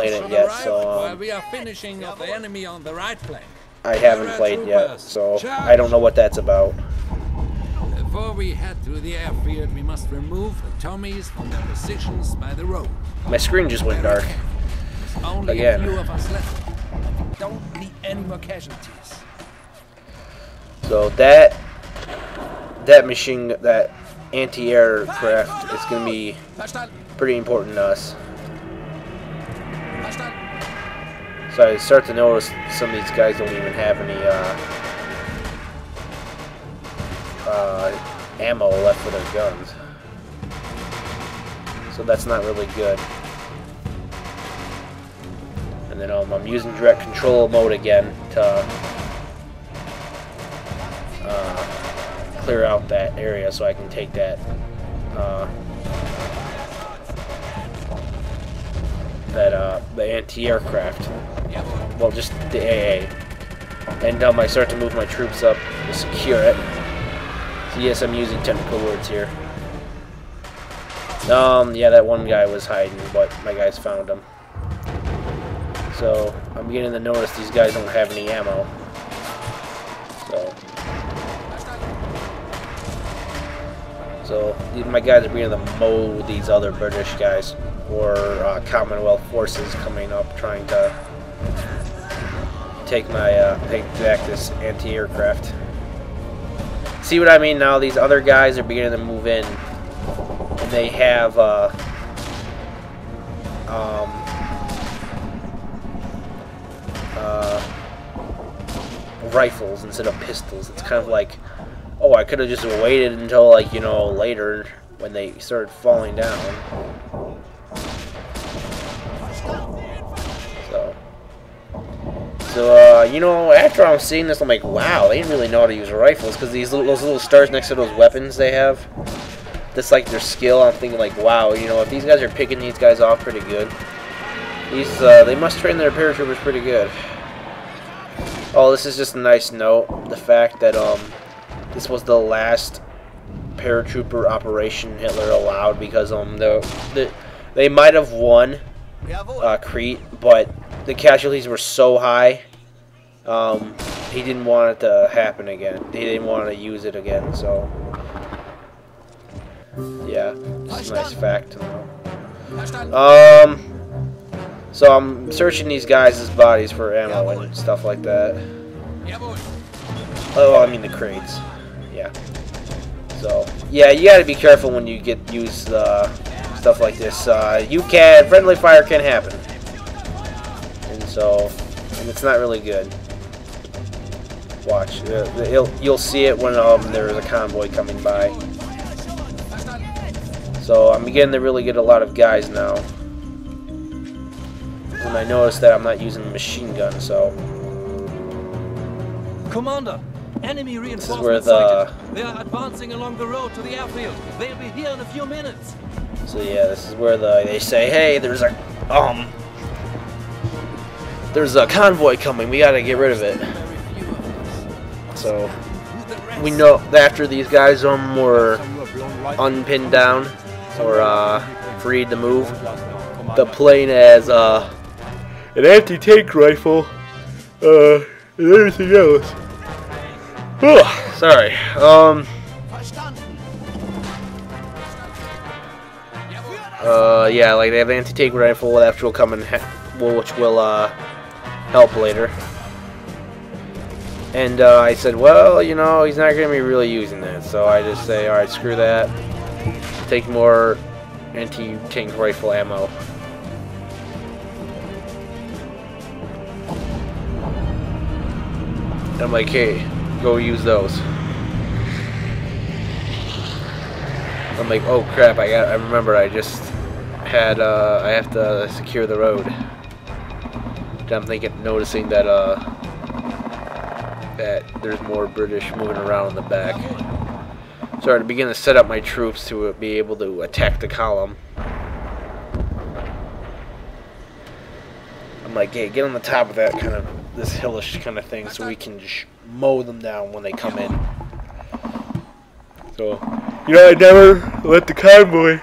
played it yet, so while we are finishing off the enemy on the right flank. I haven't played yet, so I don't know what that's about. Before we head to the airfield, we must remove the Tommies from their positions by the road. My screen just went dark. There's only Again. a few of us left. We don't need any more casualties. So that anti-aircraft is going to be pretty important to us. So I start to notice some of these guys don't even have any ammo left for their guns. So that's not really good. And then I'm using direct control mode again to clear out that area so I can take that the anti-aircraft. Well, just the AA. And I start to move my troops up to secure it. So yes, I'm using technical words here. Yeah, that one guy was hiding, but my guys found him. So I'm beginning to notice these guys don't have any ammo. So my guys are beginning to mow these other British guys or Commonwealth forces coming up trying to take back this anti-aircraft. See what I mean now? These other guys are beginning to move in, and they have rifles instead of pistols. It's kind of like, oh, I could have just waited until, like, you know, later when they started falling down. So you know, after I'm seeing this, I'm like, wow, they didn't really know how to use rifles, because those little stars next to those weapons they have, that's like their skill. I'm thinking like, wow, you know, if these guys are picking these guys off pretty good, they must train their paratroopers pretty good. Oh, this is just a nice note, the fact that this was the last paratrooper operation Hitler allowed, because they might have won Crete, but the casualties were so high, he didn't want it to happen again. He didn't want to use it again, so yeah, it's a nice fact to know. So I'm searching these guys' bodies for ammo and stuff like that. Oh, I mean the crates. Yeah. So yeah, you gotta be careful when you use stuff like this. Friendly fire can happen, and it's not really good. Watch, you'll see it when there's a convoy coming by. So I'm beginning to really get a lot of guys now. And I noticed that I'm not using the machine gun, so Commander, enemy this is where reinforcements sighted. They are advancing along the road to the airfield. They'll be here in a few minutes. So yeah, this is where they say, hey, there's a convoy coming. We gotta get rid of it. So we know that after these guys were unpinned down or freed to move, the plane has an anti-tank rifle and everything else. Sorry. Yeah, like they have an anti-tank rifle which will come in, which will help later. And I said, well, you know, he's not going to be really using that, so I just say, all right, screw that. Take more anti-tank rifle ammo. I'm like, hey, go use those. I'm like, oh crap! I remember. I just had. I have to secure the road. And I'm noticing that that there's more British moving around in the back. So I begin to set up my troops to be able to attack the column. I'm like, hey, get on the top of that this hillish kind of thing, so we can just mow them down when they come in. So, you know, I never let the convoy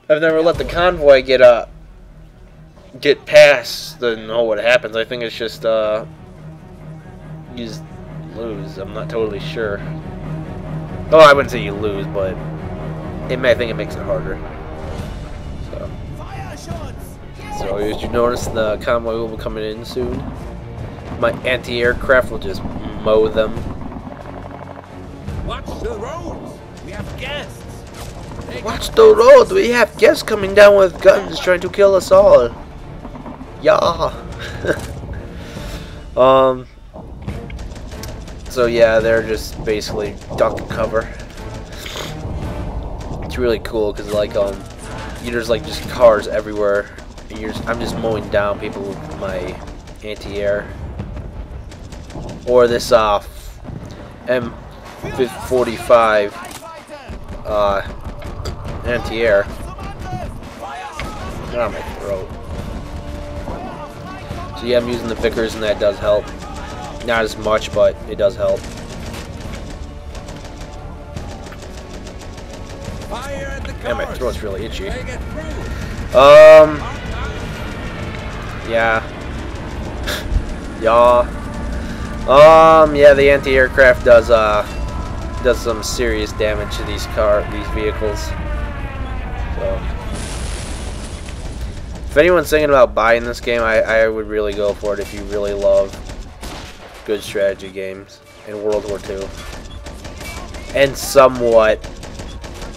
I've never let the convoy get past to know what happens. I think it's just you just lose. I'm not totally sure. Oh, I wouldn't say you lose, but I think it makes it harder. So as you notice, the convoy will be coming in soon. My anti-aircraft will just mow them. Watch the roads! We have guests! Watch the road! We have guests coming down with guns trying to kill us all. Yeah. So yeah, they're just basically duck and cover. It's really cool because there's like just cars everywhere. And I'm just mowing down people with my anti-air. Or this M45 anti-air. Get on my throat. So yeah, I'm using the Vickers and that does help. Not as much, but it does help. Yeah, my throat's really itchy. Yeah. Yeah, the anti-aircraft does some serious damage to these vehicles. So, if anyone's thinking about buying this game, I would really go for it if you really love good strategy games in World War II. And somewhat,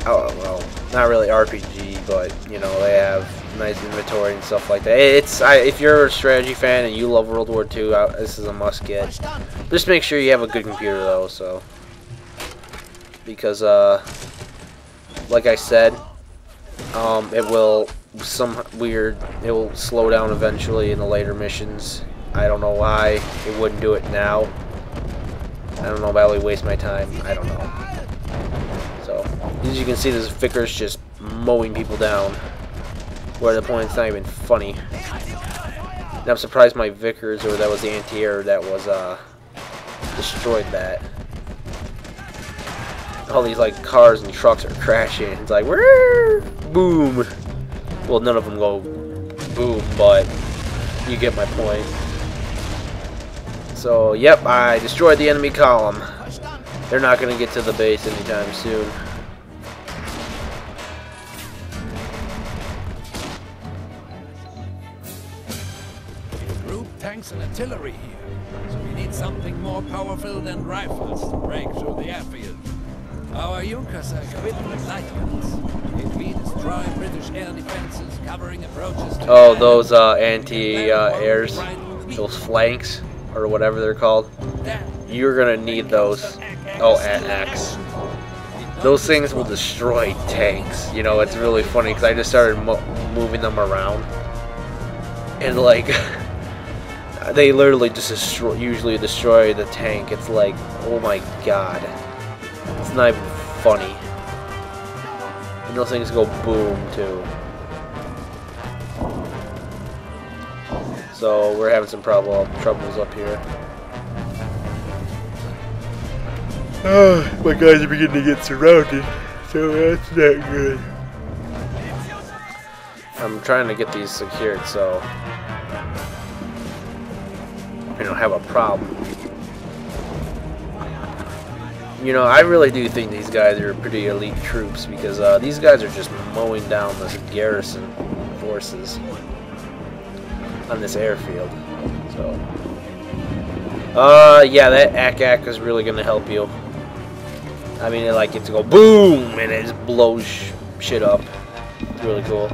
oh well, not really RPG, but you know, they have nice inventory and stuff like that. If you're a strategy fan and you love World War II, this is a must get. Just make sure you have a good computer though, so because like I said, it will slow down eventually in the later missions. I don't know why it wouldn't do it now. I don't know, probably waste my time. I don't know. So as you can see, this Vickers just mowing people down. Where the point, it's not even funny. And I'm surprised my Vickers, or that was the anti-air that was destroyed that. All these like cars and trucks are crashing. It's like, where? Boom. Well, none of them go boom, but you get my point. So, yep, I destroyed the enemy column. They're not going to get to the base anytime soon. Tanks and artillery here, so we need something more powerful than rifles to break through the airfield. Our Junkers are equipped with light guns. If we destroy British air defenses covering approaches to those anti-airs, those flanks, or whatever they're called, you're gonna need those. Oh, AX. Those things will destroy tanks. You know, it's really funny because I just started moving them around, and like. They literally just usually destroy the tank. It's like, oh my god. It's not even funny. And those things go boom, too. So, we're having some troubles up here. My guys are beginning to get surrounded. So, that's not good. I'm trying to get these secured, so I don't have a problem. You know, I really do think these guys are pretty elite troops because these guys are just mowing down this garrison forces on this airfield. So, yeah, that ACAC is really gonna help you. I mean, it like gets to go boom and it just blows shit up. It's really cool.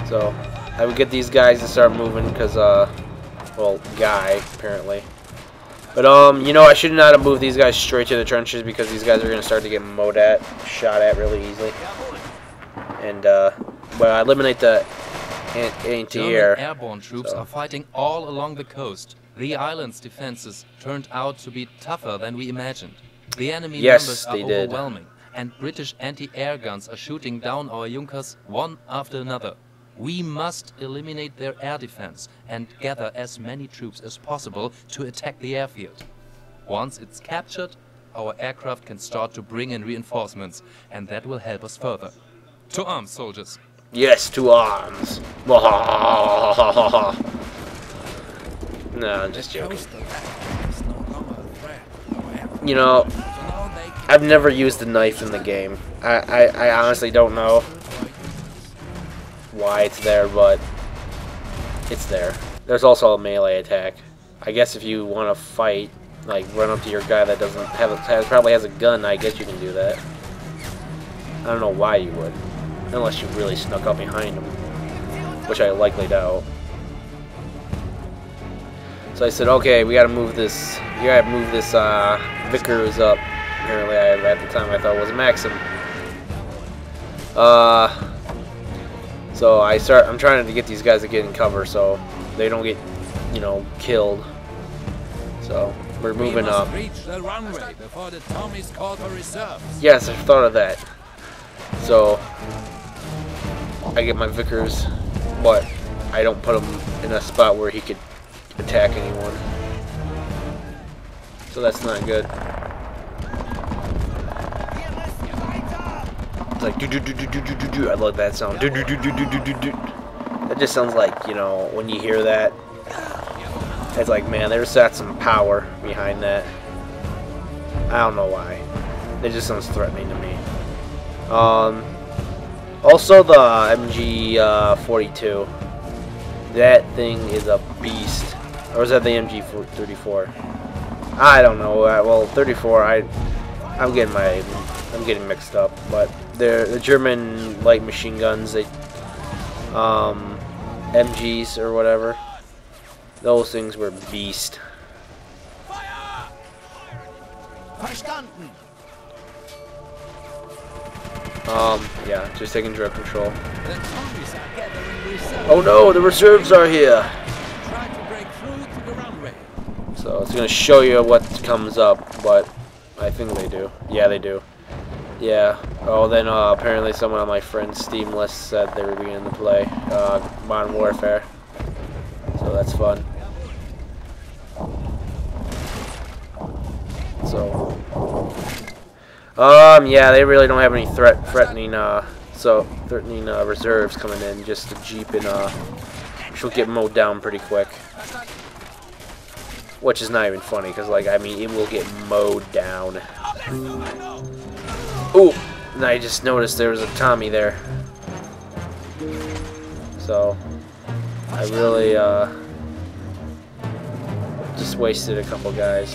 So, I would get these guys to start moving because, well, guy, apparently. But, you know, I should not have moved these guys straight to the trenches because these guys are going to start to get mowed at, shot at really easily. And, well, eliminate the anti-air. German airborne troops are fighting all along the coast. The island's defenses turned out to be tougher than we imagined. The enemy numbers are overwhelming, and British anti-air guns are shooting down our Junkers one after another. We must eliminate their air defense and gather as many troops as possible to attack the airfield. Once it's captured, our aircraft can start to bring in reinforcements, and that will help us further. To arms, soldiers. Yes, to arms. No, I'm just joking. You know, I've never used the knife in the game. I honestly don't know why it's there, but it's there. There's also a melee attack. I guess if you want to fight, like run up to your guy that doesn't have probably has a gun, I guess you can do that. I don't know why you would, unless you really snuck up behind him, which I likely doubt. So I said, okay, we gotta move this. You gotta move this Vickers up. Apparently, at the time I thought it was Maxim. So I'm trying to get these guys to get in cover so they don't get, you know, killed. So we're moving up. Reach the runway before the Tommies call for reserves. Yes, I thought of that. So I get my Vickers, but I don't put him in a spot where he could attack anyone. So that's not good. It's like do do do do do do do do. I love that sound. Do do do do do do do do. That just sounds like, you know, when you hear that, it's like, man, there's some power behind that. I don't know why. It just sounds threatening to me. Also the MG42. That thing is a beast. Or is that the MG34? I don't know. Well, 34. I'm getting mixed up. But they're the German light machine guns. They MGs or whatever. Those things were beast. Verstanden. Yeah, just taking direct control. The Tommies are gathering reserves. Oh no, the reserves are here. Try to break through to the runway. So it's gonna show you what comes up, but I think they do. Yeah, they do. Yeah. Oh, then apparently someone on my friend's Steam list said they were beginning to play Modern Warfare. So that's fun. So, yeah, they really don't have any threatening reserves coming in. Just a Jeep and she'll get mowed down pretty quick. Which is not even funny, because, like, I mean, it will get mowed down. Ooh, and I just noticed there was a Tommy there. So, I really, just wasted a couple guys.